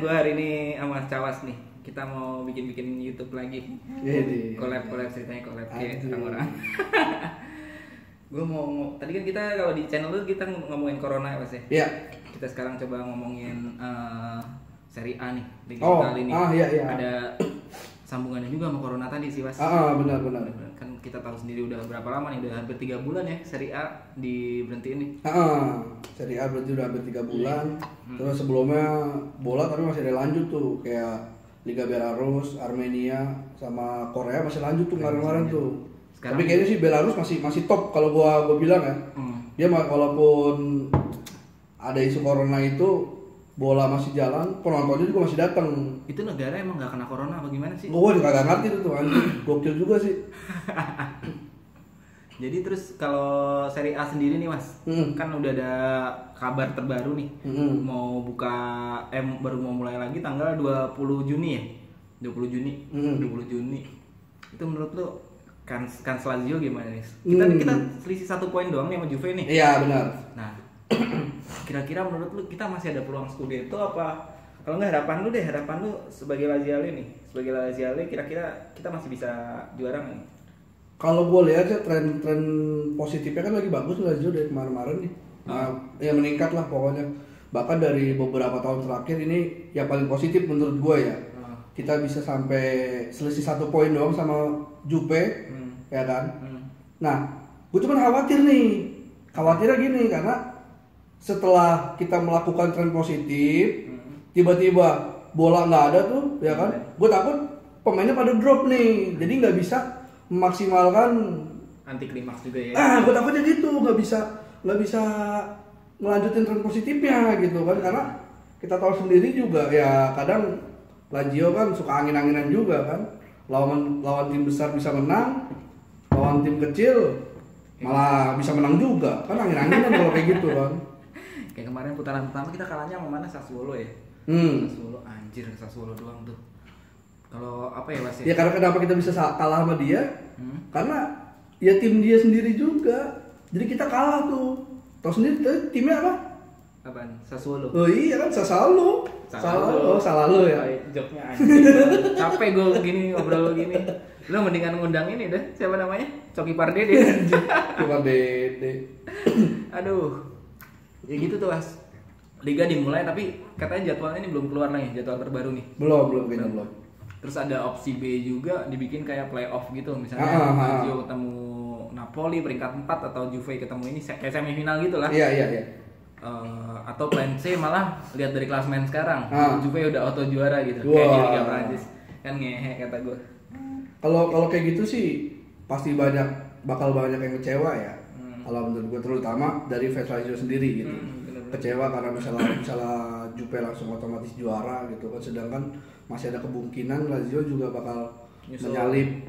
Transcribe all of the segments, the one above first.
gue hari ini sama Cawas nih. Kita mau bikin YouTube lagi. Collab ceritanya collab kayak orang-orang. Gue mau tadi kan kita kalau di channel lu kita ngomongin corona ya Mas ya. Iya. Kita sekarang coba ngomongin seri A nih. Kali ini. Iya. Ada sambungannya juga sama corona tadi sih Mas. Benar. Kan kita tahu sendiri udah berapa lama nih, udah hampir 3 bulan ya seri A diberhentiin nih. Seri A berarti udah hampir 3 bulan. Terus sebelumnya bola tapi masih ada lanjut tuh, kayak Liga Belarus, Armenia sama Korea masih lanjut tuh kemarin-kemarin tuh. Sekarang tapi kayaknya sih Belarus masih top kalau gua bilang ya. Dia walaupun ada isu corona itu, bola masih jalan, penontonnya juga masih datang. Itu negara emang nggak kena corona apa gimana sih? Gua juga nggak ngerti tuh anjir. Gokil juga sih. Jadi terus kalau seri A sendiri nih Mas, kan udah ada kabar terbaru nih. Mau buka baru mau mulai lagi tanggal 20 Juni ya? 20 Juni. 20 Juni. Itu menurut lu kans Lazio gimana nih? Kita selisih 1 poin doang nih sama Juve nih. Iya, benar. Nah, kira-kira menurut lu kita masih ada peluang Scudetto apa? Kalau nggak harapan lu sebagai Laziale nih, sebagai Laziale kira-kira kita masih bisa juara nggak nih? Kalau gue lihat ya tren positifnya kan lagi bagus Lazio dari kemarin-kemarin nih. Ya meningkat lah pokoknya. Bahkan dari beberapa tahun terakhir ini yang paling positif menurut gue ya. Kita bisa sampai selisih 1 poin doang sama Juve, ya kan? Nah, gue cuma khawatirnya gini karena setelah kita melakukan tren positif, tiba-tiba bola nggak ada tuh, ya kan? Gue takut pemainnya pada drop nih, jadi nggak bisa memaksimalkan. Anti klimaks juga ya. Gue takutnya gitu, nggak bisa melanjutin tren positifnya gitu kan, karena kita tahu sendiri juga ya kadang Lazio kan suka angin-anginan juga kan, lawan tim besar bisa menang, lawan tim kecil malah bisa menang juga kan, angin-anginan kalau kayak gitu kan. Kayak kemarin putaran pertama kita kalahnya sama mana, Sassuolo ya. Sassuolo, anjir Sassuolo doang tuh. Kalau apa ya Mas ya? Ya karena kenapa kita bisa kalah sama dia? Karena ya tim dia sendiri juga. Jadi kita kalah tuh. Tahu sendiri tuh timnya apa? Apaan? Sassuolo. Oh iya kan, Sassuolo. Salah lo ya. Joknya anjir. Capek gue gini ngobrol gini. Lo mendingan ngundang ini deh. Siapa namanya? Coki Pardede. Pardede. Aduh. Ya gitu tuh Mas. Liga dimulai tapi katanya jadwalnya ini belum keluar lagi, jadwal terbaru nih. Belum. Terus ada opsi B juga dibikin kayak playoff gitu, misalnya Lazio ketemu Napoli peringkat 4 atau Juve ketemu ini kayak semifinal gitu lah. Iya. Atau plan C malah lihat dari klasemen sekarang, Juve udah auto juara gitu, kayak di Liga Prancis. Kan ngehe kata gue. Kalau kayak gitu sih pasti bakal banyak yang kecewa ya. Kalau menurut gue terutama dari fans Lazio sendiri gitu. Kecewa karena misalnya Juve langsung otomatis juara gitu kan, sedangkan masih ada kemungkinan Lazio juga bakal menyalip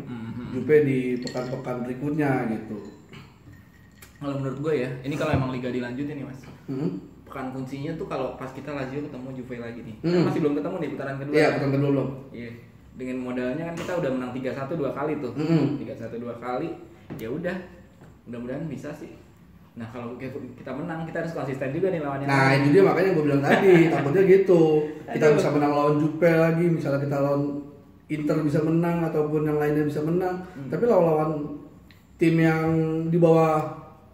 Juve di pekan-pekan berikutnya gitu. Kalau menurut gue ya, ini kalau emang liga dilanjutin nih Mas. Pekan kuncinya tuh kalau pas kita Lazio ketemu Juve lagi nih. Masih belum ketemu nih putaran kedua. Iya, putaran kedua belum. Iya. Dengan modalnya kan kita udah menang 3-1 2 kali tuh. 3-1 2 kali. Ya udah. Mudah-mudahan bisa sih. Nah, kalau kita menang, kita harus konsisten juga nih lawannya. Nah, itu dia makanya gue bilang tadi, takutnya gitu. Kita bisa menang lawan Juve lagi, misalnya kita lawan Inter bisa menang ataupun yang lainnya bisa menang. Tapi lawan tim yang di bawah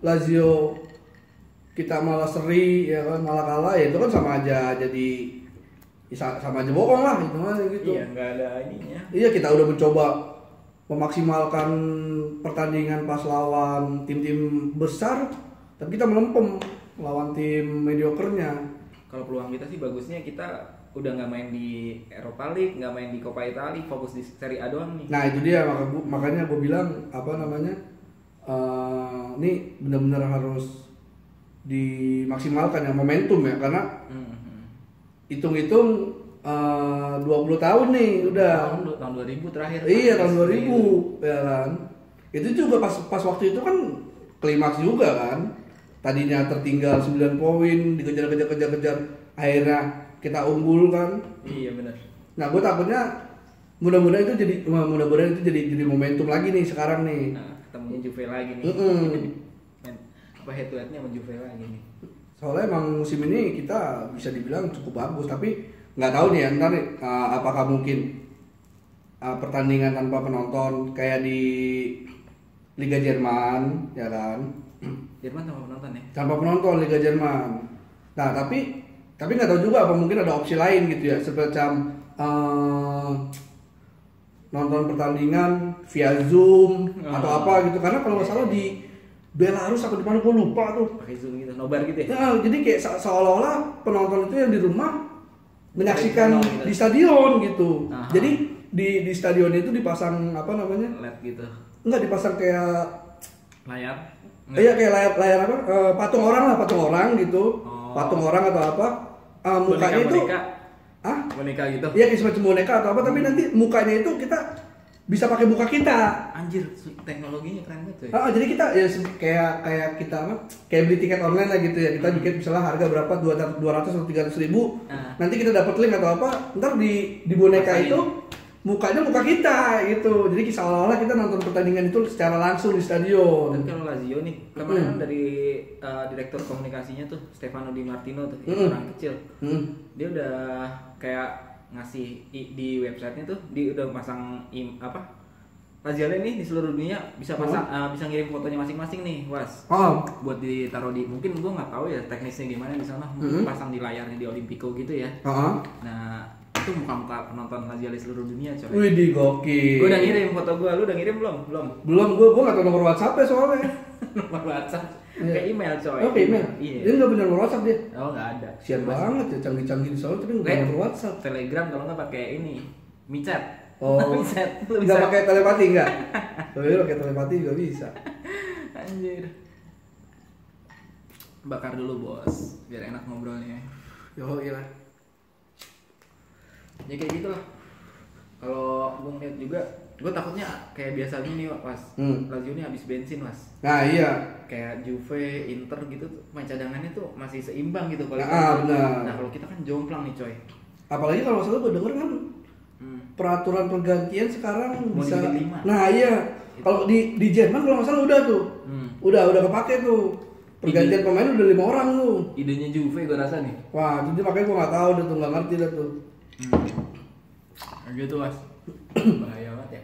Lazio kita malah seri ya kan, malah kalah, ya itu kan sama aja bohong lah itu kan gitu. Iya, nggak ada ininya. Iya, kita udah mencoba memaksimalkan pertandingan pas lawan tim-tim besar, tapi kita melempem lawan tim mediokernya. Kalau peluang kita sih bagusnya kita udah nggak main di Europa League, nggak main di Coppa Italia, fokus di Serie A doang nih. Nah itu dia, makanya gue bilang ini benar-benar harus dimaksimalkan ya momentum ya, karena hitung-hitung 20 tahun nih udah. Tahun 2000 terakhir. Iya, tahun 2000 ya kan. Itu juga pas waktu itu kan klimaks juga kan. Tadinya tertinggal 9 poin, dikejar-kejar, akhirnya kita unggul kan. Iya benar. Nah, gue takutnya mudah-mudahan itu jadi momentum lagi nih sekarang nih. Nah, ketemunya Juve lagi nih. Apa head to headnya sama Juve lagi nih. Soalnya emang musim ini kita bisa dibilang cukup bagus, tapi nggak tahu nih ya ntar apakah mungkin pertandingan tanpa penonton kayak di Liga Jerman, ya kan? Jerman tanpa penonton ya? Tanpa penonton Liga Jerman. Nah tapi nggak tahu juga apa mungkin ada opsi lain gitu ya, semacam nonton pertandingan via Zoom atau apa gitu. Karena kalau nggak salah di Belarus atau di mana gue lupa tuh. Pakai Zoom gitu, nobar gitu ya? Nah, jadi kayak seolah-olah penonton itu yang di rumah menyaksikan di stadion gitu. Aha. Jadi di stadion itu dipasang apa namanya? LED gitu. Enggak dipasang kayak Layar? iya kayak layar apa? Patung orang gitu. Oh. Patung orang atau apa? Mukanya itu boneka gitu. Iya kayak semacam boneka atau apa, tapi nanti mukanya itu kita bisa pakai muka kita. Anjir, teknologinya keren banget coy. Jadi kita ya kayak kita apa? Kayak beli tiket online lah gitu ya. Kita bikin misalnya harga berapa 200 atau 300 ribu. Nanti kita dapat link atau apa, ntar di boneka Pasain. itu mukanya muka kita gitu. Jadi seolah-olah kita nonton pertandingan itu secara langsung di stadion. Dan kalau Lazio nih, kemarin dari direktur komunikasinya tuh Stefano Di Martino tuh, yang orang kecil. Dia udah kayak ngasih di websitenya tuh, dia udah pasang Lazio ini di seluruh dunia bisa pasang bisa ngirim fotonya masing-masing nih, Was. Buat ditaruh di, mungkin gua nggak tahu ya teknisnya gimana di sana, mungkin pasang di layarnya di Olimpico gitu ya. Nah, itu muka-muka penonton Lazio di seluruh dunia coy. Wih di gokil. Gua udah ngirim foto gua, lu udah ngirim belum? Belum, gua nggak tahu nomor WhatsApp-nya soalnya. Nomor WhatsApp. Kayak email coy. Oh, kayak email. Iya. Dia nggak punya nomor WhatsApp dia. Oh, nggak ada. Sian banget ya, canggih-canggih di soal tapi nggak punya nomor WhatsApp. Telegram kalau nggak pakai ini, micet. Oh, Micet. nggak pakai telepati nggak? Tapi pakai telepati juga bisa. Anjir. Bakar dulu bos, biar enak ngobrolnya. Yo iya. Ya kayak gitulah. Kalau gue ngeliat juga, gue takutnya kayak biasa gini pas Lazio ini habis bensin mas. Nah iya. Kayak Juve, Inter gitu, main cadangannya tuh masih seimbang gitu kalau. Benar. Nah kalau kita kan jomplang nih coy. Apalagi kalau masalah gue denger kan peraturan pergantian sekarang Mau bisa. dibikin 5. Nah iya. Kalau di Jerman kalau nggak salah udah tuh. Udah kepake tuh. Pergantian pemain udah 5 orang tuh. Idenya Juve gue rasa nih. Wah, jadi makanya gue nggak tahu tuh, nggak ngerti dah tuh. Gitu mas. Bahaya banget ya.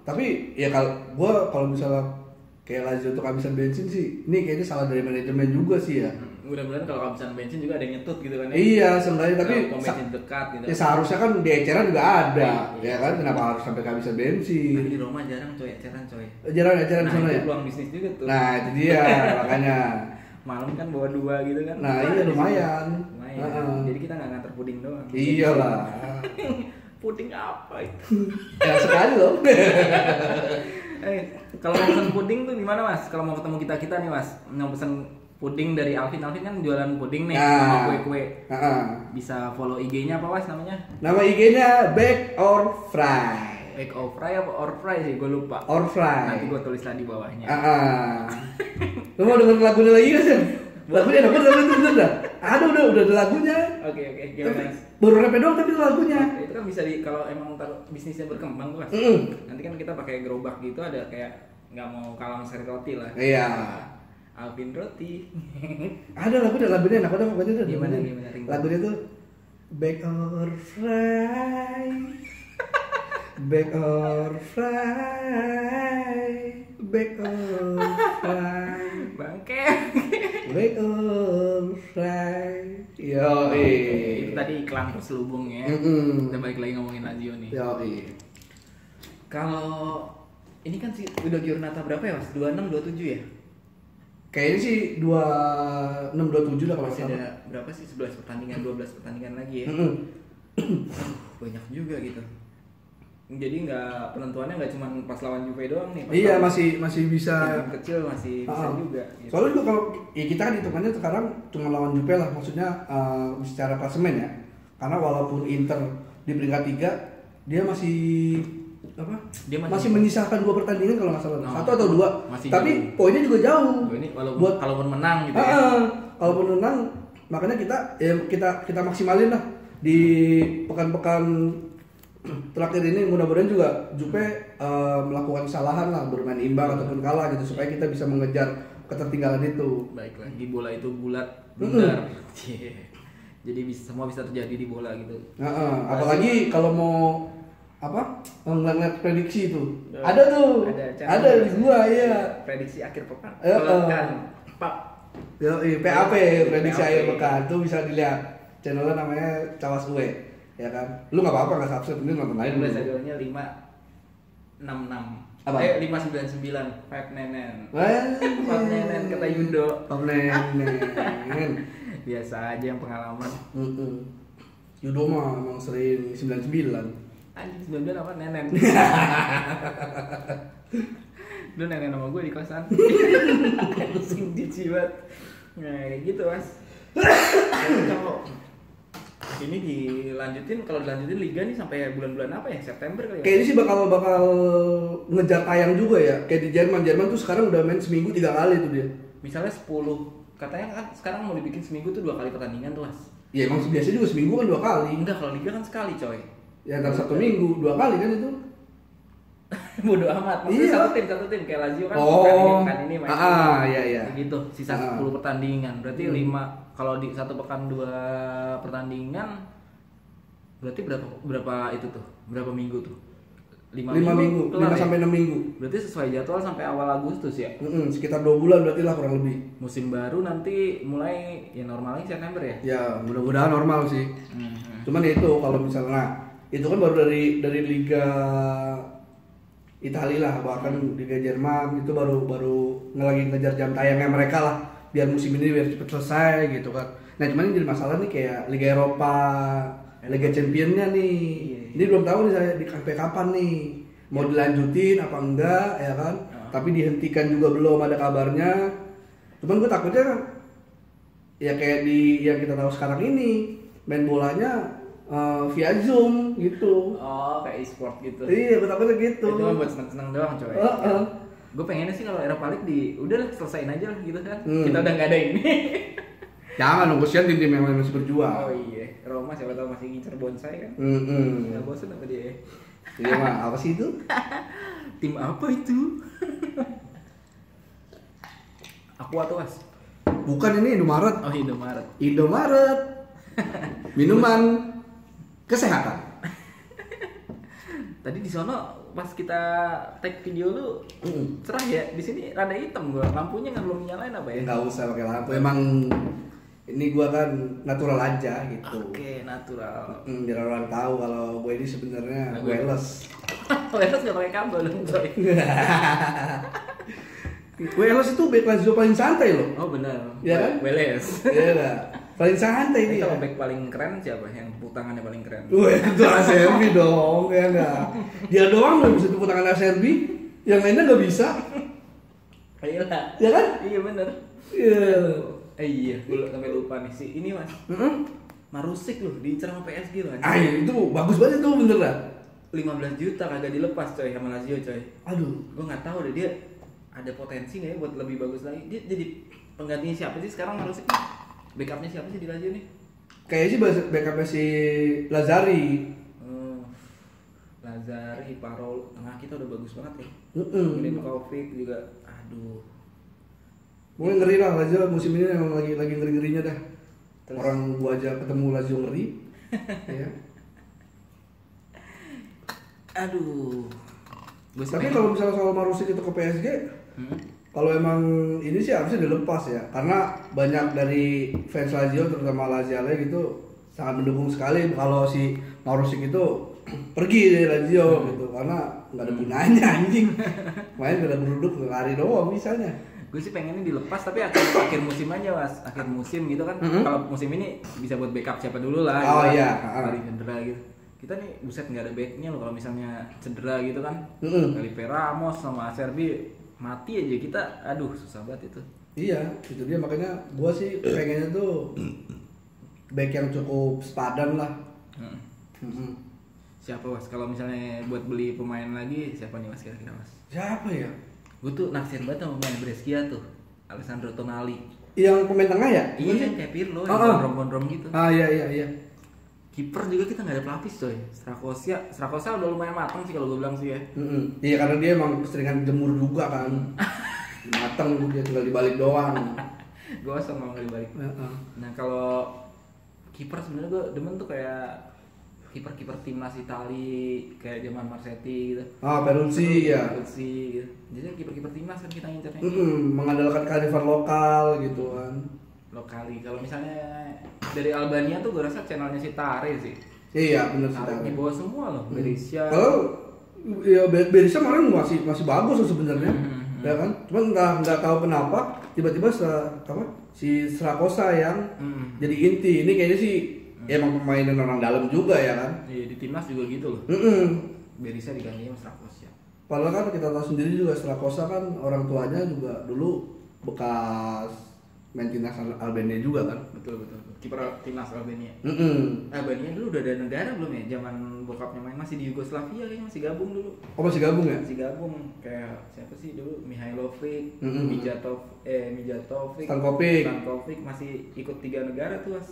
Tapi ya kalau misalnya kayak Lazio untuk kehabisan bensin sih, ini kayaknya salah dari manajemen juga sih ya. Mudah-mudahan kalau kehabisan bensin juga ada yang nyetut gitu kan ya. Iya, sebenarnya tapi pom bensin dekat gitu. Ya seharusnya kan di eceran juga ada, ya kan? Kenapa harus sampai kehabisan bensin? Di Roma jarang coy, eceran coy. Jarang eceran Nah, sana itu ya. peluang bisnis juga tuh. Nah itu dia makanya. Malam kan bawa 2 gitu kan. Nah iya lumayan. Jadi kita nggak nganter puding doang. Iyalah. Puding apa itu? Ya sekali loh. Kalau mau pesan puding tuh gimana mas? Kalau mau ketemu kita nih mas, mau pesan puding dari Alvin kan jualan puding nih sama kue-kue. Bisa follow IG-nya apa mas namanya? Nama IG-nya Bake or Fry. Bake or Fry apa or Fry sih? Gue lupa. Or Fry. Nanti gue tulis di bawahnya. Lu mau denger lagunya lagi kan sih? Lagunya dapat bener dah. Ada udah ada lagunya. Oke gimana? Baru rap doang tapi itu lagunya. Itu kan bisa kalau emang bisnisnya berkembang tuh mas. Nanti kan kita pakai gerobak gitu ada kayak nggak mau kalang sari roti lah. Iya. Alvin roti. Ada lagunya enak banget pokoknya tuh. Gimana? Lagunya tuh Bake or Fry. Bake or Fry. Bake or Fry. Bangke. Bake or Fry. Yo, itu tadi iklan terselubung ya. Kita balik lagi ngomongin Lazio nih. Yo, kalau ini kan sih udah Giornata berapa ya mas? 26, 27 ya? Kayaknya sih 26, 27 lah kalau masih sama. ada berapa sih? 11 pertandingan, 12 pertandingan lagi ya? Banyak juga gitu. Jadi nggak penentuannya nggak cuma pas lawan Juve doang nih. Iya masih bisa. Tim kecil masih bisa juga. Gitu. Soalnya juga kalau ya kita kan hitungannya sekarang cuma lawan Juve lah, maksudnya secara klasemen ya. Karena walaupun Inter di peringkat 3 dia masih masih menyisakan 2 pertandingan kalau nggak salah, 1 atau 2. Tapi jauh. Poinnya juga jauh. Ini kalaupun menang gitu ya. Kalaupun menang, makanya kita maksimalin lah di pekan-pekan terakhir ini. Mudah-mudahan juga Juve melakukan kesalahan lah, bermain imbang ataupun kalah gitu supaya kita bisa mengejar ketertinggalan itu. Baik lagi bola itu bulat, bundar. Jadi semua bisa terjadi di bola gitu. Apalagi kalau mau ngeliat prediksi itu. Ada tuh. Ada di gua ya. Prediksi akhir pekan. PAP prediksi akhir pekan tuh bisa dilihat. Channelnya namanya Cawas Uwe, ya kan? Lu nggak apa-apa nggak subscribe, ini nonton aja. Biasanya 566. 599 Five Nenen. Five Nenen kata Yudo. Five Nenen. Biasa aja yang pengalaman. Yudo mah emang sering 99. Anjing 99 apa Nenen? Lu nenen sama gue di kosan. Anjing dijibat. Nah, gitu Mas. Kalau ini kalau dilanjutin liga nih sampai bulan-bulan apa ya? September kali ya? Kayaknya sih bakal ngejar tayang juga ya. Kayak di Jerman tuh sekarang udah main seminggu 3 kali tuh dia. Misalnya 10, katanya kan sekarang mau dibikin seminggu tuh 2 kali pertandingan tuh Mas. Ya emang biasanya juga seminggu kan 2 kali. Enggak, kalau liga kan sekali coy. Ya antara 1 minggu 2 kali kan itu. Bodoh amat. Maksudnya satu tim kayak Lazio kan kan ini main. Iya. Gitu, sisa 10 pertandingan. Berarti 5 kalau di satu pekan 2 pertandingan berarti berapa itu tuh? Berapa minggu tuh? 5 minggu, 5 sampai 6 minggu. Berarti sesuai jadwal sampai awal Agustus ya? Sekitar 2 bulan berarti lah kurang lebih. Musim baru nanti mulai ya normalnya September ya? Ya, mudah-mudahan normal sih. Cuman ya itu kalau misalnya itu kan baru dari liga Italia lah, bahkan Liga Jerman itu baru lagi ngejar jam tayangnya mereka lah, biar musim ini biar cepet selesai gitu kan. Nah cuman yang jadi masalah nih kayak Liga Eropa, Liga Championnya nih, ini belum tahu nih saya sampai kapan nih mau dilanjutin apa enggak ya kan. Tapi dihentikan juga belum ada kabarnya. Cuman gue takutnya ya kayak di yang kita tahu sekarang ini main bolanya via Zoom gitu. Oh, kayak e-sport gitu. Iya, gue takutnya gitu. Itu mah buat seneng-seneng doang coy. Gue pengennya sih kalau Eropa League udahlah selesaiin aja lah gitu kan. Kita udah nggak ada ini. Jangan dong, kesian tim-tim yang masih berjuang. Oh iya, Roma siapa tahu masih ngincer bonsai kan. Nggak bosan apa dia? Iya mah, apa sih itu? Tim apa itu? Aqua tuh Mas. Bukan, ini Indomaret. Oh, Indomaret. Indomaret. Minuman kesehatan. Tadi di sono pas kita tag video lu cerah ya, di sini rada hitam gua, lampunya nggak belum nyalain apa ya? Nggak usah pakai lampu, emang ini gua kan natural aja gitu. Oke, natural. Biar orang tahu kalau gua ini sebenarnya wireless. Wireless nggak pakai kabel dong coy. Wireless itu back Lazio paling santai loh. Oh benar. Ya kan? Wireless. Iya lah. Paling santai dia. Kalau back paling keren siapa? Yang tepuk tangannya paling keren? Wah, itu Acerbi dong, ya enggak. Dia doang nggak bisa tepuk tangan Acerbi, yang lainnya nggak bisa. Iya lah. Ya kan? Iya benar. Iya. Iya, gue sampai lupa nih sih. Ini Mas. Marusik loh, diincar sama PSG loh. Itu bagus banget tuh beneran. 15 juta kagak dilepas coy sama Lazio coy. Aduh, Gue nggak tahu deh dia ada potensi nggak ya buat lebih bagus lagi. Dia jadi penggantinya siapa sih sekarang Marusik? Backupnya siapa sih di Lazio nih? kayaknya sih backupnya si Lazari. Lazari, Parol, tengah kita udah bagus banget ya. Milinkovic juga, aduh. Mungkin ngeri lah Lazio musim ini emang lagi ngeri-ngerinya dah. Terus? Orang gua aja ketemu Lazio ngeri. Ya. Aduh. Tapi kalau misalnya soal Marusik itu ke PSG, kalau emang ini sih harusnya dilepas ya, karena banyak dari fans Lazio terutama Laziale gitu sangat mendukung sekali kalau si Marusik itu pergi dari Lazio gitu, karena nggak ada gunanya anjing, main gak ada beruduk lari doang misalnya. Gue sih pengennya dilepas tapi akhir musim aja Mas, akhir musim gitu kan. Kalau musim ini bisa buat backup siapa dulu lah. Oh gitu iya. Kali cedera gitu. Kita nih buset nggak ada backnya loh kalau misalnya cedera gitu kan. Felipe Ramos sama Acerbi mati aja kita, aduh susah banget itu. Iya, itu dia makanya gua sih pengennya tuh back yang cukup sepadan lah. Siapa Mas? Kalau misalnya buat beli pemain lagi siapa nih Mas kira-kira Mas? Siapa ya? Gue tuh naksir banget sama pemain Brescia tuh, Alessandro Tonali. Yang pemain tengah ya? Iya, yang kayak Pirlo, yang gondrong-gondrong gitu. Iya. Kiper juga kita nggak ada pelapis coy. Strakosa udah lumayan matang sih kalau gue bilang sih ya. Iya karena dia emang keseringan jemur juga kan. matang dia tinggal dibalik doang. Gosong kalau nggak dibalik. Nah kalau kiper sebenarnya gue demen tuh kayak kiper timnas Itali kayak zaman Marsetti gitu. Peruzzi ya. Peruzzi gitu. Jadi kiper timnas kan kita ngincernya. Mengandalkan kearifan lokal gitu kan. Lokali. Kalau misalnya dari Albania tuh gue rasa channelnya si Tare sih. Iya benar sih. Tare di bawah semua loh. Berisha. Kalau ya Berisha kemarin masih bagus sebenarnya. Ya kan? Cuman nggak tahu kenapa tiba-tiba si Srakosa yang jadi inti. Ini kayaknya sih ya emang pemainan orang dalam juga ya kan? Iya di timnas juga gitu loh. Berisha diganti sama Srakosa. Padahal kan kita tahu sendiri juga Srakosa kan orang tuanya juga dulu bekas main timnas Albania juga kan? Betul. Kiper timnas Albania. Albania dulu udah ada negara belum ya? Zaman bokapnya main masih di Yugoslavia kayaknya masih gabung dulu. Oh masih gabung ya? Masih gabung kayak siapa sih dulu Mihailovic, Mijatovic, Stankovic masih ikut 3 negara tuh Mas.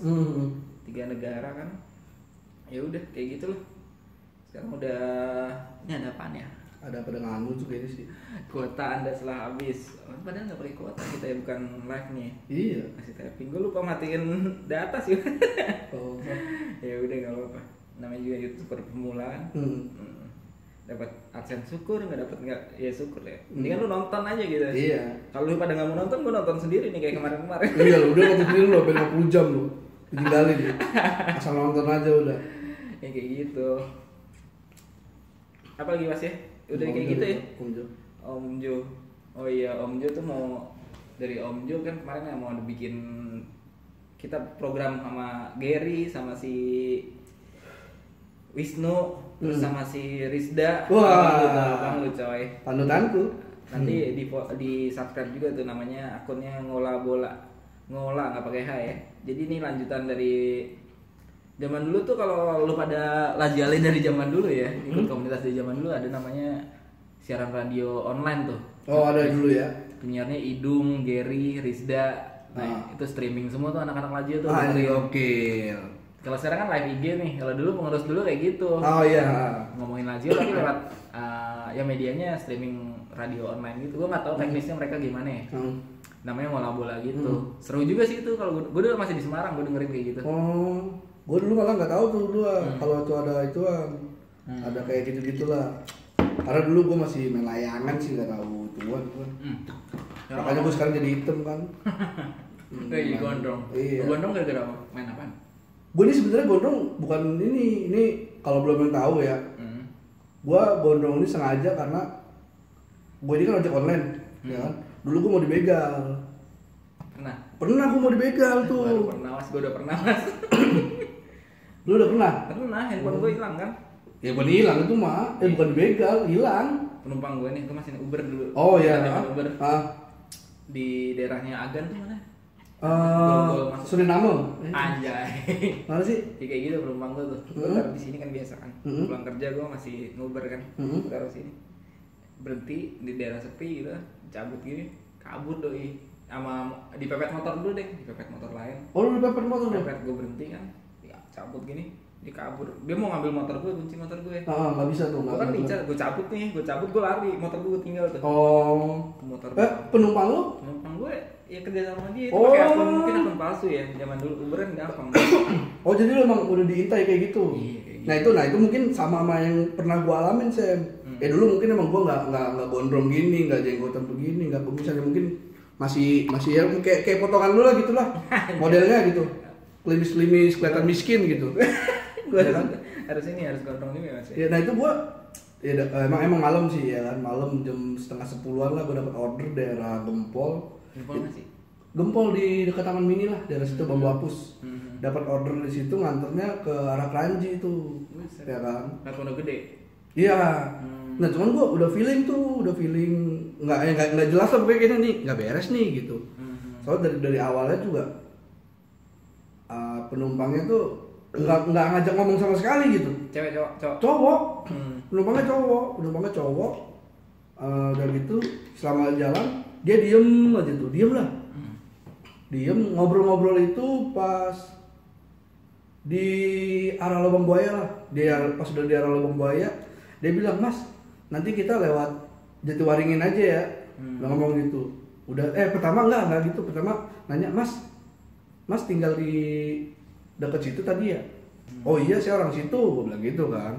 3 negara kan. Ya udah kayak gitu loh. Sekarang udah ini ada apaan ya? Ada apa dengan tuh kayaknya sih. Kuota Anda telah habis. Padahal nggak pakai kuota kita ya, bukan live nih. Iya. Masih tapping. Gue lupa matiin data sih. Oh. Ya udah nggak apa-apa. Namanya juga YouTuber pemula. Dapat AdSense syukur, nggak dapat nggak ya syukur ya. Ini kan lu nonton aja gitu. Iya. Kalau lu pada nggak mau nonton, gue nonton sendiri nih kayak kemarin-kemarin. Iya, udah nonton sendiri lo, sampai 50 jam lo. Ditinggalin ya. Asal nonton aja udah. Ya kayak gitu. Apa lagi Mas ya? Udah kayak gitu ya. Om Jo. Oh iya, Om Jo tuh mau dari Om Jo kan kemarin yang mau bikin kita program sama Gary sama si Wisnu terus sama si Rizda. Wah, lu coy. panutanku. Nanti di subscribe juga tuh namanya akunnya Ngola Bola. Ngola nggak pakai H ya. Jadi ini lanjutan dari zaman dulu tuh kalau lu pada lajalin dari zaman dulu ya, ikut komunitas dari zaman dulu ada namanya siaran radio online tuh. Oh ada dulu ya. Penyiarnya Idung, Gary, Rizda. Nah itu streaming semua tuh anak-anak Lazio tuh. Oke. Kalau sekarang kan live IG nih. Kalau dulu pengurus dulu kayak gitu. Oh iya. Ngomongin Lazio tapi lewat ya medianya streaming radio online gitu. Gue nggak tahu teknisnya mereka gimana ya. Namanya Ngola Bola gitu. Seru juga sih itu kalau gue dulu masih di Semarang gue dengerin kayak gitu. Oh, gue dulu malah nggak tahu tuh dulu kalau itu ada ada kayak gitu-gitulah. Karena dulu gue masih main layangan sih nggak tahu tuan. Makanya gue sekarang jadi hitam kan. Kayak gondrong. Iya. Gondrong gara-gara main apaan? Gue ini sebenarnya gondrong bukan ini kalau belum yang tahu ya. Gue gondrong ini sengaja karena gue ini kan ojek online, ya kan. Dulu gue mau dibegal. Pernah gue mau dibegal tuh. Baru pernah Mas, gue udah pernah Mas. Lu udah pernah? Pernah, handphone gue hilang kan? Ya bukan hilang itu mah, bukan dibegal, hilang. Penumpang gue nih, gue masih Uber dulu. Oh iya. Uber. Di daerahnya Agan tuh mana? Suriname. Anjay. Mana sih? Ya, kayak gitu penumpang gue tuh. Gue taruh di sini kan biasa kan. Pulang kerja gue masih Uber kan. Gue taruh sini. Berhenti di daerah sepi gitu, cabut gini, kabur doi. Sama dipepet motor dulu deh, dipepet motor lain. Oh lu dipepet motor dong? Dipepet gue berhenti kan, ya, cabut gini, dia kabur. Dia mau ngambil motor gue, kunci motor gue. Nggak bisa tuh. Gue kan bisa, gue cabut gue lari, motor gue tinggal tuh. Oh. Motor. Penumpang lu? Penumpang gue ya kerja sama dia. Itu pakai akun mungkin akun palsu ya, zaman dulu Uberan gampang. Oh jadi lu emang udah diintai kayak gitu? Iya kayak gitu. Nah itu mungkin sama yang pernah gue alamin Sam. Ya dulu mungkin emang gue nggak gondrong gini, nggak jenggotan begini, nggak misalnya mungkin masih ya kayak potongan lu lah gitulah modelnya gitu, klimis kelihatan miskin gitu. Gue harus gondrong juga Mas. Ya nah itu gue ya emang malam sih ya kan, malam jam 9:30 lah gue dapat order daerah Gempol. Gempol sih? Gempol di dekat Taman Mini lah, daerah situ Bambu Hapus. Dapat order di situ, nganternya ke arah Kranji itu, ya kan? Pondok Gede. Iya. Nah cuman gue udah feeling nggak jelas lah pokoknya kayaknya nih nggak beres nih gitu. Soalnya dari awalnya juga penumpangnya tuh nggak ngajak ngomong sama sekali gitu. Cewek cowok? Cowok. Penumpangnya cowok. Dan gitu selama jalan dia diem aja tuh, diem lah. Diem ngobrol-ngobrol itu pas di arah Lubang Buaya lah. Pas udah di arah Lubang Buaya dia bilang, "Mas, nanti kita lewat Jatiwaringin aja ya." Udah ngomong gitu. Udah pertama enggak gitu. Pertama nanya, Mas tinggal di dekat situ tadi ya? Oh iya, saya orang situ, gue bilang gitu kan.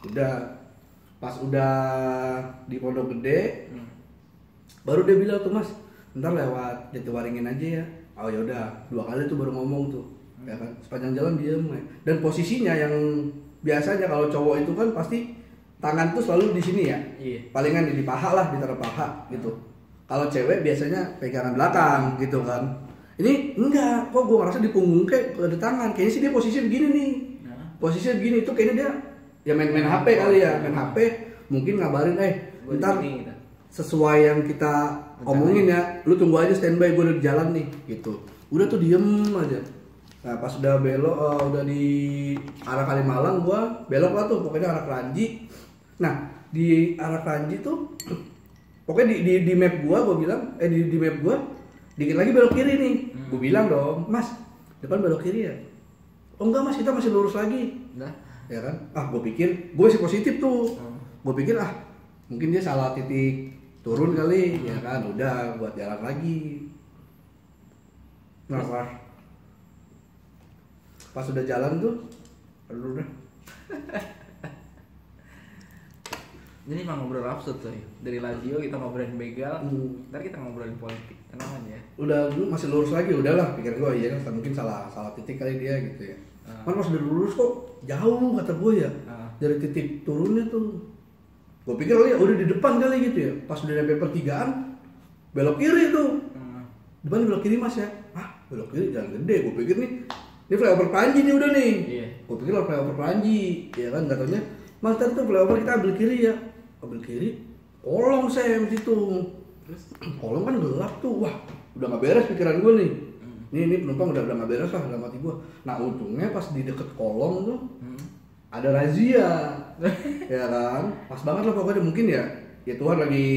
Udah pas udah di Pondok Gede, baru dia bilang tuh, Mas, ntar lewat Jatiwaringin aja ya. Oh ya udah, 2 kali tuh baru ngomong tuh, ya kan. Sepanjang jalan diem ya. Dan posisinya yang biasanya kalau cowok itu kan pasti tangan tuh selalu di sini ya. Iya. Palingan di paha lah, di tengah paha gitu. Kalau cewek biasanya pegangan belakang gitu kan. Ini enggak, kok gue ngerasa di punggung kayak ada tangan. Kayaknya sih dia posisinya begini nih. Posisinya begini, itu kayaknya dia ya main HP kali ya, main HP. Mungkin ngabarin, ntar sesuai yang kita omongin ya, lu tunggu aja standby, gue udah di jalan nih gitu. Udah tuh diem aja. Nah pas udah belok, udah di arah Kalimalang, gue belok lah tuh, pokoknya arah Kranji. Nah di arah Kranji tuh, pokoknya di map gue bilang, di map gue dikit lagi belok kiri nih. Gue bilang dong, Mas, depan belok kiri ya? Oh enggak Mas, kita masih lurus lagi. Nah, ya kan? Gue pikir, gue masih positif tuh. Gue pikir mungkin dia salah titik turun kali, ya kan? Udah, buat jalan lagi. Nah, pas udah jalan tuh, aduh udah. Jadi emang ngobrol absurd coy. Dari Lazio kita ngobrolin begal, ntar kita ngobrolin politik. Tenang aja. Udah dulu masih lurus lagi, udahlah pikir gue ya kan mungkin salah titik kali dia gitu ya. Kan pas udah lurus kok jauh kata gue ya. Dari titik turunnya tuh. Gue pikir udah di depan kali gitu ya. Pas udah nyampe pertigaan belok kiri tuh. Depan belok kiri Mas ya. Belok kiri jalan gede. Gue pikir nih ini flyover Panji nih udah nih. Iya. Gue pikir flyover Panji, ya kan katanya. Mas tadi tuh flyover kita ambil kiri ya. Ambil kiri, kolong saya di situ. Kolong kan gelap tuh, wah udah nggak beres pikiran gue nih. Ini penumpang udah nggak beres lah dalam hati gue. Nah untungnya pas di deket kolong tuh ada razia, ya kan. Pas banget lah pokoknya mungkin ya Tuhan lagi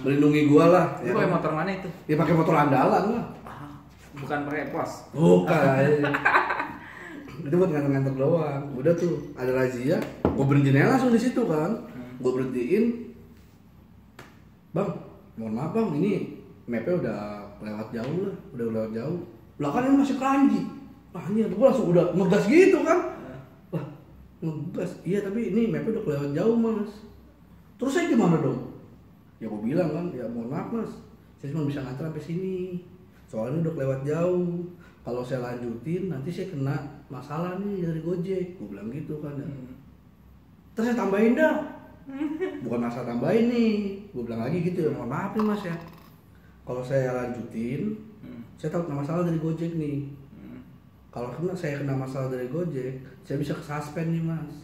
melindungi gue lah. Itu pakai motor mana itu? Ya pakai motor andalan lah. Bukan pakai pos? Bukan. Itu buat nganter-nganter doang. Udah tuh ada razia, gue berhentinya langsung di situ kan. Gue berhentiin, Bang, mohon maaf Bang, ini mapnya udah lewat jauh lah, udah lewat jauh. Belakangnya masih Kranji. Ini gue langsung udah ngegas gitu kan. Wah, ngegas. Iya tapi ini mapnya udah lewat jauh Mas. Terus saya gimana dong? Ya gue bilang kan, ya mohon maaf Mas, saya cuma bisa nganter sampai sini. Soalnya udah lewat jauh. Kalau saya lanjutin nanti saya kena masalah nih dari Gojek. Gue bilang gitu kan ya. Terus saya tambahin dah. Bukan masalah tambahin nih. Gue bilang lagi gitu ya, mohon maaf nih Mas ya. Kalau saya lanjutin, saya tahu kena masalah dari Gojek nih. Kalau saya kena masalah dari Gojek, saya bisa kesuspend nih Mas.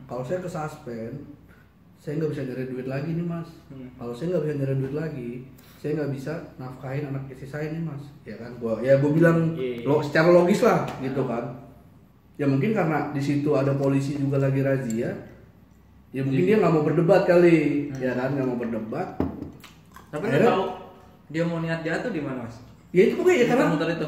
Kalau saya kesuspend, saya nggak bisa nyari duit lagi nih Mas. Kalau saya nggak bisa nyari duit lagi, saya nggak bisa nafkahin anak istri saya nih Mas. Ya kan, gue bilang secara logis lah gitu kan. Ya mungkin karena di situ ada polisi juga lagi razia. Ya mungkin dia nggak mau berdebat kali, ya kan, nggak mau berdebat. Tapi dia tahu dia mau niat jatuh di mana Mas? Ya itu pokoknya ya karena muter itu.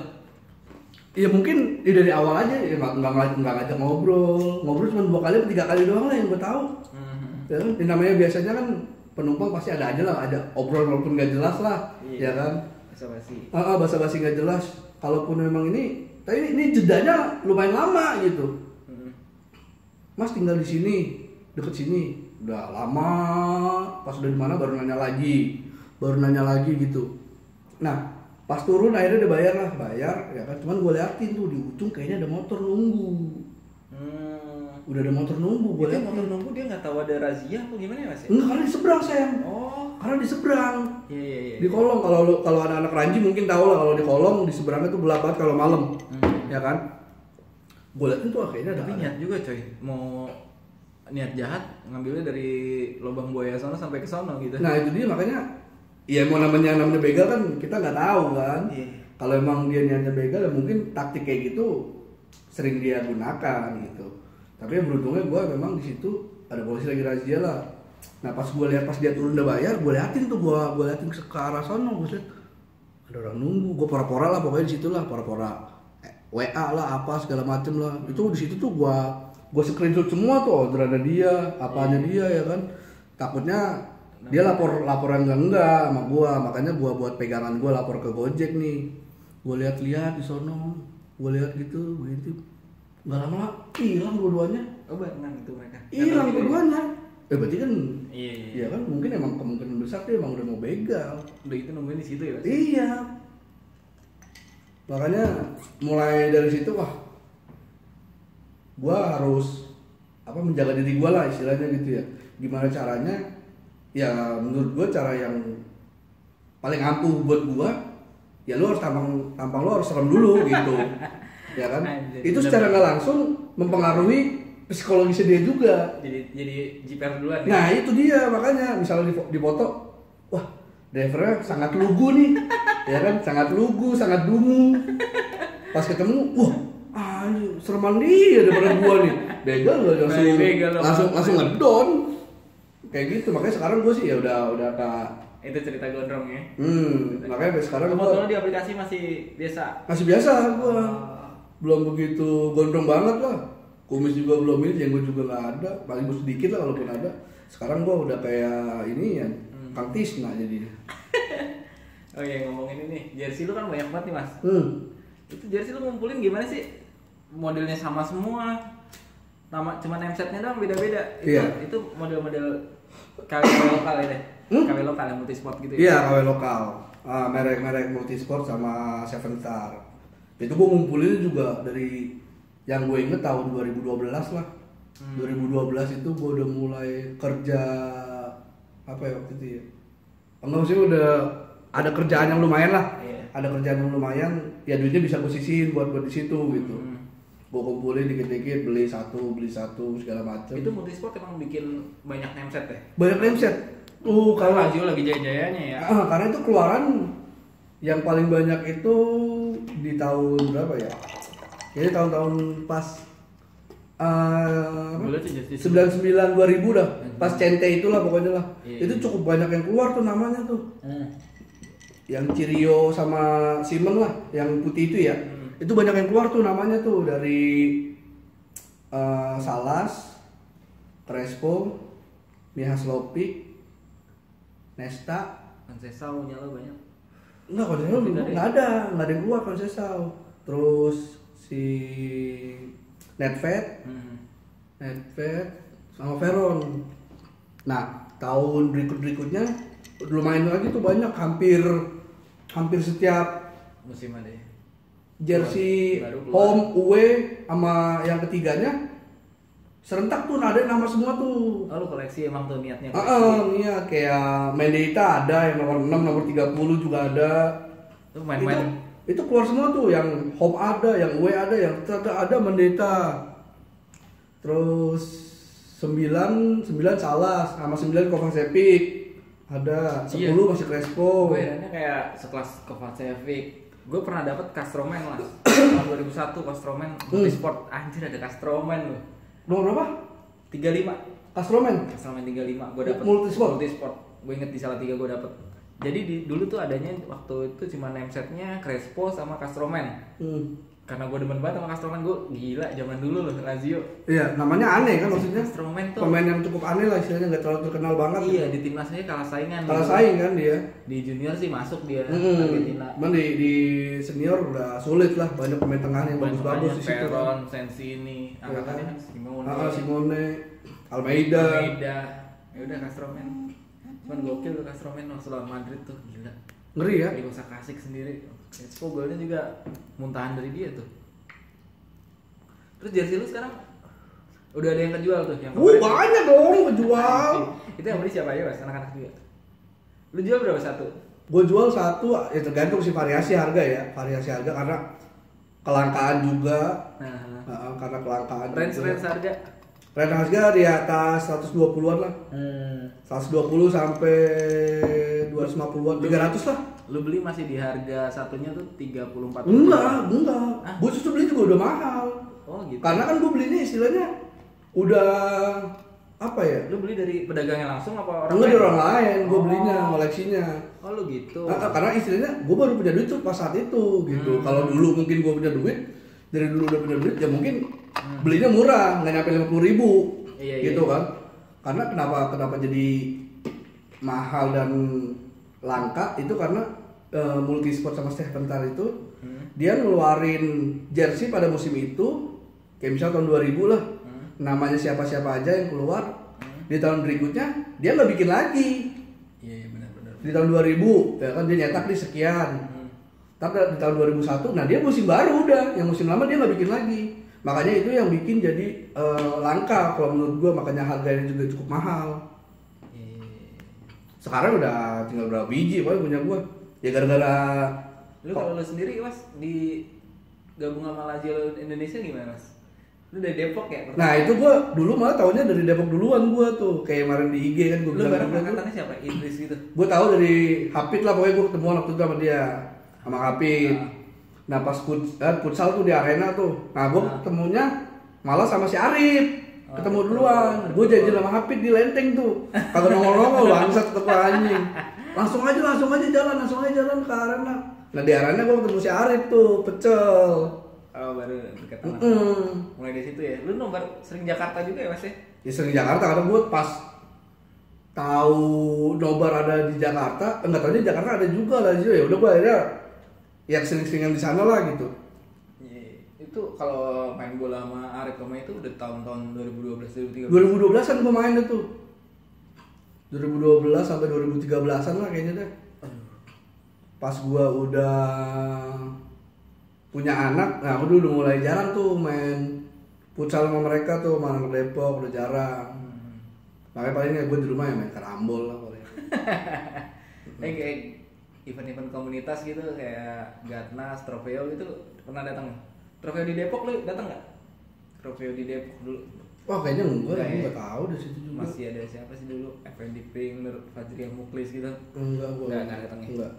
Ya mungkin dari awal aja ya nggak ngajak ngobrol cuma 2 kali atau 3 kali doang lah yang gue tahu. Ya kan, namanya biasanya kan penumpang pasti ada aja lah, ada obrolan walaupun nggak jelas lah, ya kan. Basa-basi. Basa-basi nggak jelas. Kalaupun memang tapi ini jedanya lumayan lama gitu. Mas tinggal di sini, deket sini, udah lama. Pas udah di mana baru nanya lagi gitu. Nah pas turun akhirnya udah bayar ya kan. Cuman gue liatin tuh di ujung kayaknya ada motor nunggu. Udah ada motor nunggu. Gue liat motor nunggu, dia nggak tahu ada razia atau gimana ya Mas? Enggak, karena di seberang sayang. Karena di seberang. Iya. Di kolong, kalau anak-anak Kranji mungkin tahu lah, kalau di kolong di seberangnya tuh gelap banget kalau malam. Ya kan? Gue liatin tuh kayaknya ada. Tapi niat juga coy, mau niat jahat ngambilnya dari lubang buaya sana sampai ke sana gitu. Nah itu dia, makanya ya mau namanya begal kan kita nggak tahu kan. Kalau emang dia niatnya begal ya mungkin taktik kayak gitu sering dia gunakan gitu. Tapi beruntungnya gue memang di situ ada polisi lagi razia lah. Nah pas gue lihat pas dia turun udah bayar, gue liatin tuh gue liatin ke arah sana, gue liat ada orang nunggu. Gue pora-pora lah pokoknya di situ lah, pora-pora WA lah apa segala macem lah. Itu di situ tuh gue screenshot semua tuh orderannya dia, apanya dia ya kan. Takutnya Dia laporan enggak sama gua, makanya gua buat pegangan gua lapor ke Gojek nih. Gua lihat-lihat di sono, gua lihat gitu, begitu. Enggak lama hilang dua-duanya. Oh, barengan itu mereka. Hilang dua-duanya. Berarti kan iya kan mungkin emang kemungkinan besar dia emang udah mau begal. Udah itu nungguin di situ ya. Iya. Makanya mulai dari situ gua harus menjaga diri gua lah istilahnya gitu ya. Gimana caranya? Ya menurut gue cara yang paling ampuh buat gue, ya lu harus tampang lu harus serem dulu gitu, ya kan? Itu secara nggak langsung mempengaruhi psikologisnya dia juga. Jadi jiper duluan. Nah itu dia, makanya misalnya di foto, wah drivernya sangat lugu nih, ya kan? Sangat lugu, sangat dungu. Pas ketemu, wah sereman dia daripada gue nih. Begal langsung ngedon. Kayak gitu, makanya sekarang gue sih ya udah itu cerita gondrong ya. Makanya sekarang foto lo di aplikasi masih biasa. Masih biasa gue. Belum begitu gondrong banget lah. Kumis juga belum ini, jenggot juga nggak ada, paling sedikit lah kalaupun ada. Sekarang gue udah kayak ini ya, Kang Tisna jadinya. Oh iya, ngomongin ini, jersey lu kan banyak banget nih mas. Itu jersey lu ngumpulin gimana sih? Modelnya sama semua, cuma name setnya doang beda-beda. Itu model-model KW lokal ya deh. KW lokal yang multisport gitu ya? Iya, KW lokal. Merek-merek multisport sama Seven Star. Itu gue ngumpulin juga dari yang gue inget tahun 2012 lah. 2012 itu gue udah mulai kerja waktu itu ya. Enggak sih, udah ada kerjaan yang lumayan lah. Ada kerjaan yang lumayan, ya duitnya bisa gue sisihin buat di situ gitu. Gue kumpulin dikit-dikit, beli satu segala macam. Itu multisport emang bikin banyak nameset ya? Banyak nameset. Kalau Lazio lagi jaya-jayanya ya. Karena itu keluaran yang paling banyak itu di tahun berapa ya? Jadi tahun-tahun pas 99 2000 dah. Pas Cente itulah pokoknya lah. Itu cukup banyak yang keluar tuh namanya tuh. Yang Cirio sama Simon lah, yang putih itu ya. Itu banyak yang keluar tuh namanya tuh dari Salas, Crespo, Mihas Lopi, Nesta, Conceição nyala banyak. Enggak, Conceição nggak ada yang keluar Conceição. Terus si Nedved sama Veron. Nah tahun berikutnya lumayan lagi tuh banyak, hampir setiap musim ada ya. Jersey home, away, sama yang ketiganya serentak tuh ada nama semua tuh. Oh lu koleksi emang tuh niatnya? Niat kayak Mendeita ada, yang nomor 6, nomor 30 juga ada. Tuh main-main. Itu keluar semua tuh, yang home ada, yang away ada, yang ada Mendeita. Terus 9 Salas sama 9 Kovacevic ada, 10 masih Crespo. Gue herannya kayak sekelas Kovacevic. Gue pernah dapat Castroman lah tahun 2001. Castroman multisport, anjir ada Castroman loh. Nomor berapa? 35. Castroman 35 gue dapet multisport. Gue inget di Salatiga gue dapet. Jadi dulu tuh adanya waktu itu cuma name setnya Crespo sama Castroman. Karena gue demen banget sama Castroman, gue gila zaman dulu loh Lazio. Iya, namanya aneh kan maksudnya. Castroman tuh pemain yang cukup aneh lah istilahnya, nggak terlalu terkenal banget. Iya, di timnas aja kalah saingan. Kalah saing kan dia. Di junior sih masuk dia Argentina. Cuman di senior udah sulit lah, banyak pemain tengah yang bagus-bagus di situ. Peron, Sensini, angkatannya Simone, Almeida. Ya udah Castroman. Cuman gokil tuh Castroman waktu lawan Madrid tuh, gila. Ngeri ya? Dia bisa kasih sendiri. Crespo golnya juga muntahan dari dia tuh. Terus jersey lu sekarang udah ada yang kejual tuh yang banyak dong kejual. Itu yang beli siapa aja mas? Anak-anak juga. Lu jual berapa satu? Gue jual satu, ya tergantung sih variasi harga ya. Variasi harga karena kelangkaan juga. Karena kelangkaan. Range harga? Range harga di atas 120-an lah. 120 sampai 250-an, 300 lah. Lu beli masih di harga satunya tuh 34. Enggak. Gue justru beli juga udah mahal. Oh gitu. Karena kan gue belinya istilahnya udah apa ya? Lu beli dari pedagangnya langsung apa orang lain? Enggak, dari orang lain. Gue belinya, koleksinya. Oh lu gitu. Karena istilahnya gue baru punya duit tuh pas saat itu gitu. Kalau dulu mungkin gue punya duit, dari dulu udah punya duit, ya mungkin belinya murah, nggak nyampe 50.000 gitu kan. Karena kenapa jadi mahal dan langka itu karena Multisport sama Stephentar itu dia ngeluarin jersey pada musim itu kayak misal tahun 2000 lah, namanya siapa-siapa aja yang keluar, di tahun berikutnya dia nggak bikin lagi. Iya benar-benar. Di tahun 2000 ya kan dia nyetak di sekian, tapi di tahun 2001 nah dia musim baru udah, yang musim lama dia nggak bikin lagi, makanya itu yang bikin jadi langka kalau menurut gua, makanya harganya juga cukup mahal. Sekarang udah tinggal berapa biji pokoknya punya gua ya gara-gara. Lu kalau lu sendiri Mas di gabung sama Lazio Indonesia gimana Mas? Lu dari Depok ya? Nah itu gua dulu malah taunya dari Depok duluan gua tuh, kayak kemarin di IG kan gua bilang. Lu bareng angkatannya siapa? Idris gitu? Gua tahu dari Hafid lah, pokoknya gua ketemu waktu itu sama dia, sama Hafid. Nah pas futsal tuh di arena tuh, nah gua ketemunya malah sama si Arif. Ketemu duluan, gue janji sama Hafid di Lenteng tuh, kagak nongol-nongol bangsat ketemu anjing. Langsung aja jalan ke arena. Nah di arena gue ketemu si Arif tuh, pecel. Oh baru dekat sama. Mulai dari situ ya. Lu nomor sering Jakarta juga ya Mas ya? Ya sering Jakarta karena gue pas tahu nobar ada di Jakarta, enggak tahu di Jakarta ada juga lah ya. Udah gue akhirnya ya sering-seringan di sana lah gitu. Itu kalau main bola sama Arif Roma itu udah tahun-tahun 2012 2013an gue main itu. 2012 sampai 2013an lah kayaknya deh. Pas gue udah punya anak, nah aku udah mulai jarang tuh main futsal sama mereka tuh, sama anak Depok udah jarang. Makanya palingnya gue di rumah ya main karambol lah paling. Kayak event-event komunitas gitu kayak Gatnas, Trofeo gitu pernah datang? Trofeo di Depok lu datang nggak? Trofeo di Depok dulu. Wah kayaknya enggak, gue nggak tahu dari situ juga. Masih ada siapa sih dulu? Effendi Pink, Fajriah Muklis gitu. Enggak, gue nggak datang ya. Enggak.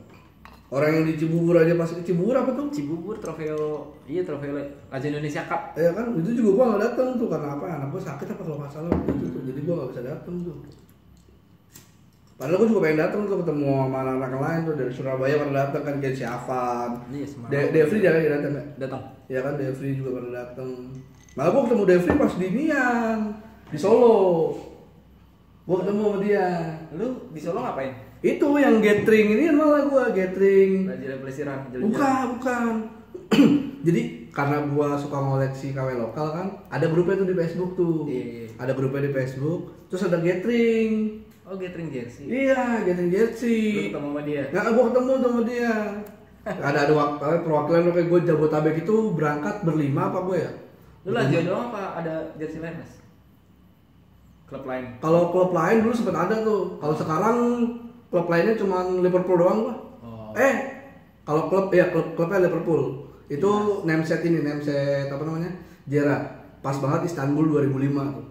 Orang yang di Cibubur aja pas di Cibubur apa tuh? Cibubur Trofeo, iya Trofeo Lazio Indonesia Cup. Ya kan, itu juga gue nggak datang tuh karena apa? Anak gue sakit apa kalau nggak salah gitu tuh, jadi gue nggak bisa datang tuh. Padahal gue juga pengen datang tuh ketemu sama anak-anak lain tuh dari Surabaya pada datang kan, kayak si Afan. Iya, Devri jangan datang nggak? Datang. Ya kan Devri juga pada datang. Malah gue ketemu Devri pas di Nian di Solo. Gue ketemu sama dia. Lu di Solo ngapain? Itu yang gathering ini malah gue gathering. Belajar pelesiran. Bukan. Jadi karena gue suka ngoleksi KW lokal kan, ada grupnya tuh di Facebook tuh. Iya. Ada grupnya di Facebook. Terus ada gathering. Oh gathering jersey. Iya, gathering jersey. Lu ketemu sama dia? Nggak, gue ketemu sama dia. ada perwakilan kayak gue Jabotabek itu berangkat berlima apa gue ya? Lu Lazio doang apa ada jersey lain Mas? Klub lain? Kalau klub lain dulu sempat ada tuh. Kalau sekarang klub lainnya cuma Liverpool doang lah. Oh. Kalau klub ya klubnya Liverpool. Itu nameset apa namanya? Gerrard. Pas banget Istanbul 2005 tuh.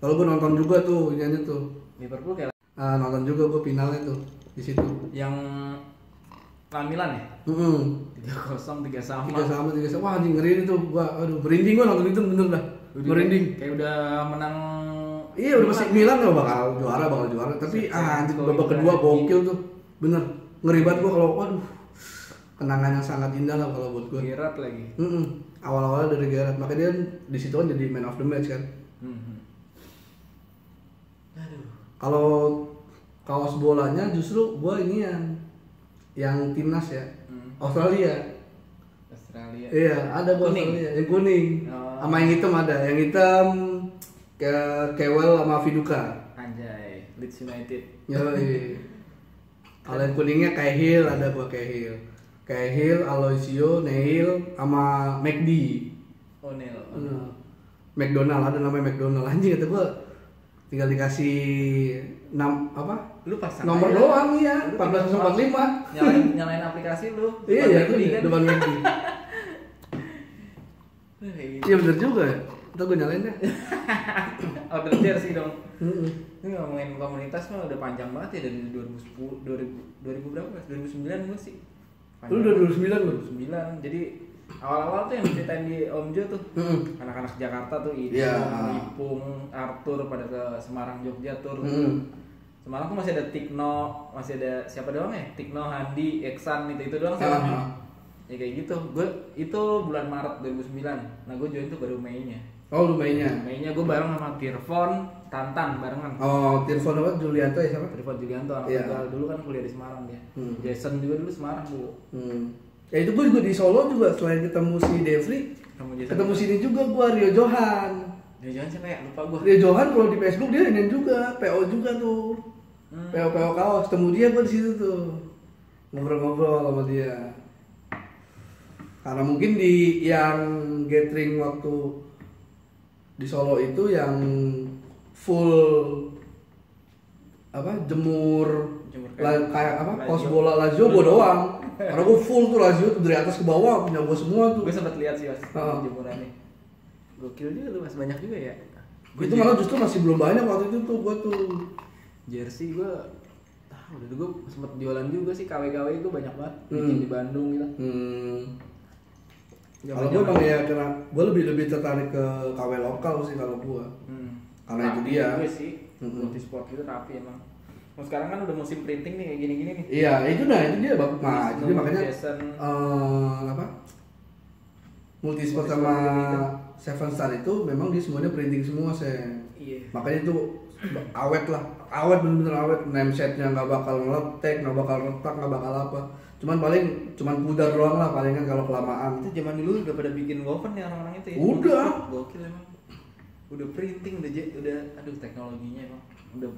Kalau gue nonton juga tuh iniannya tuh. Liverpool kayak nonton juga gue finalnya tuh di situ. Yang lawan Milan ya? 3-0 3-3. Wah anjing ngeri itu gua. Aduh, merinding gua nonton itu bener dah. Merinding. Kayak udah menang. Iya, udah masih Milan loh bakal juara. Tapi anjing babak kedua gokil tuh. Bener. Ngeri banget gua kalau waduh. Kenangan yang sangat indah lah kalau buat gua. Gerrard lagi. Awal-awal dari Gerrard, makanya dia di situ kan jadi man of the match kan. Aduh. Kalau kaos bolanya justru gua ini yang timnas ya. Australia. Iya, ada gua Australia yang kuning. Sama yang hitam ada. Yang hitam Kewell sama Viduka. Anjay, Leeds United. Yoi. Kalau yang kuningnya Cahill, ada gua Cahill, Aloisio, Neil sama McD. Oh, Neil. McDonald, ada namanya McDonald. Anjing kata gua tinggal dikasih lu pasang nomor aja. doang ya, 1445. Nyalain aplikasi lu. Iya, itu depan McD. Iya bener juga ya. Ntar gue nyalain deh. Order jersey dong. Ini ngomongin komunitas mah udah panjang banget ya dari 2010, 2000 berapa mas? 2009 gue sih. Lu udah 2009 lu? 2009. Jadi awal-awal tuh yang ceritain di Om Jo tuh. Anak-anak Jakarta tuh Ipung, Arthur pada ke Semarang, Jogja tur. Semarang tuh masih ada Tikno, masih ada siapa doang ya? Tikno, Handi, Eksan itu doang sih. Ya kayak gitu. Gue itu bulan Maret 2009. Nah, gue join tuh baru Mei-nya. Oh lu mainnya? Mainnya gue bareng sama Tirfon, Tantan barengan. Oh Tirfon apa? Julianto ya siapa? Tirfon Julianto anak Tegal, dulu kan kuliah di Semarang dia. Jason juga dulu Semarang dulu. Ya itu gue juga di Solo juga, selain ketemu si Devri, ketemu sini juga gue Rio Johan. Rio Johan siapa ya? Lupa gue. Rio Johan kalau di Facebook dia ini juga, PO juga tuh. PO kaos, ketemu dia gue di situ tuh. Ngobrol-ngobrol sama dia. Karena mungkin di yang gathering waktu di Solo itu yang full apa jemur kayak apa kos bola Lazio gue doang. Karena gue full tuh Lazio tuh dari atas ke bawah punya gue semua tuh. Gue sempat lihat sih mas jemurannya. Gokil juga tuh mas, banyak juga ya. Gue itu malah justru masih belum banyak waktu itu tuh gue tuh. Jersey gue udah gue sempet jualan juga sih, KW-KW itu banyak banget bikin di Bandung gitu. Kalau gue emang ya karena gue lebih tertarik ke KW lokal sih kalau gue. Karena rapi itu dia. Juga sih, multisport gitu rapi emang. Nah, sekarang kan udah musim printing nih kayak gini-gini nih. Iya itu dia bang. Nah jadi makanya apa? Multisport sama Seven Star itu memang dia semuanya printing semua sih. Iya. Makanya itu awet lah, bener-bener awet. Name setnya nggak bakal ngeletek, nggak bakal retak, nggak bakal apa. Cuman pudar doang lah palingan kalau kelamaan. Itu zaman dulu udah pada bikin woven ya orang-orang itu ya. Udah. Gokil emang. Udah printing udah aduh teknologinya emang.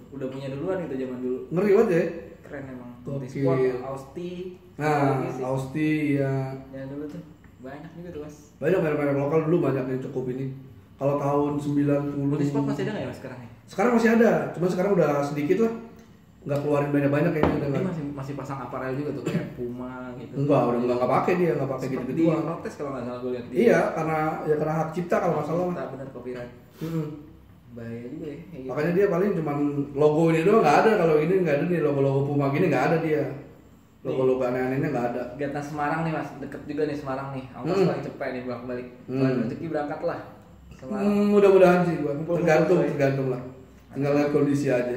Udah punya duluan itu zaman dulu. Ngeri banget ya. Keren emang. Multisport, Austi. Nah, Austi ya. Ya dulu tuh banyak juga tuh mas. Banyak merek-merek lokal dulu banyak yang cukup ini. Kalau tahun 90. Multisport masih ada nggak ya mas sekarang ya? Sekarang masih ada, cuma sekarang udah sedikit lah. Nggak keluarin banyak-banyak kayaknya udah. Dia masih pasang aparel juga tuh kayak Puma gitu. Udah nggak pakai dia, nggak pakai gitu di protes kalau nggak salah gue lihat. Iya, karena hak cipta kalau nggak salah. Tak benar copyright. Bahaya juga ya. Gitu. Makanya dia paling cuman logo ini doang nggak ada, kalau ini nggak ada nih logo-logo Puma gini nggak ada dia. Logo-logo aneh-anehnya nggak ada. Gatna Semarang nih mas, deket juga nih Semarang nih. Ongkos paling cepet nih bolak-balik. Kalau rezeki berangkat lah. Mudah-mudahan sih gua. Tergantung lah. Tinggal lihat kondisi aja.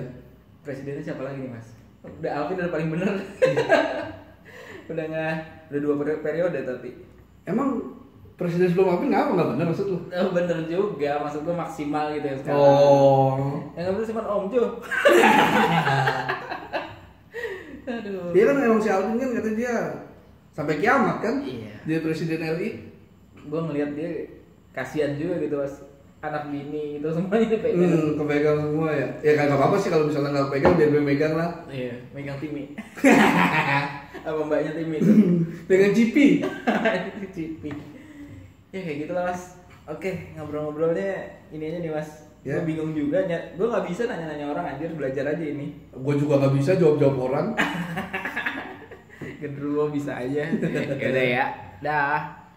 Presidennya siapa lagi nih mas? Udah Alvin udah paling bener. udah 2 periode tapi. Emang presiden sebelum Alvin nggak bener maksud lu? Oh, bener juga, maksud gua maksimal gitu ya sekarang. Oh. Yang nggak bener cuma Om Jo. Aduh. Dia kan emang si Alvin kan kata dia sampai kiamat kan? Iya. Dia presiden RI. Gua ngelihat dia kasihan juga gitu mas. Anak bini itu semuanya dipegang. Kepegang semua ya. Ya kan nggak apa-apa sih kalau misalnya nggak pegang biar gue megang lah. Iya, megang Timi. Apa mbaknya Timi itu? Dengan Cipi. Cipi. Ya kayak gitu lah mas. Oke, ngobrol-ngobrolnya ini aja nih mas. Ya. Gue bingung juga, gue nggak bisa nanya-nanya orang anjir, belajar aja ini. Gue juga nggak bisa jawab-jawab orang. Gendruwo bisa aja. Yaudah ya, dah.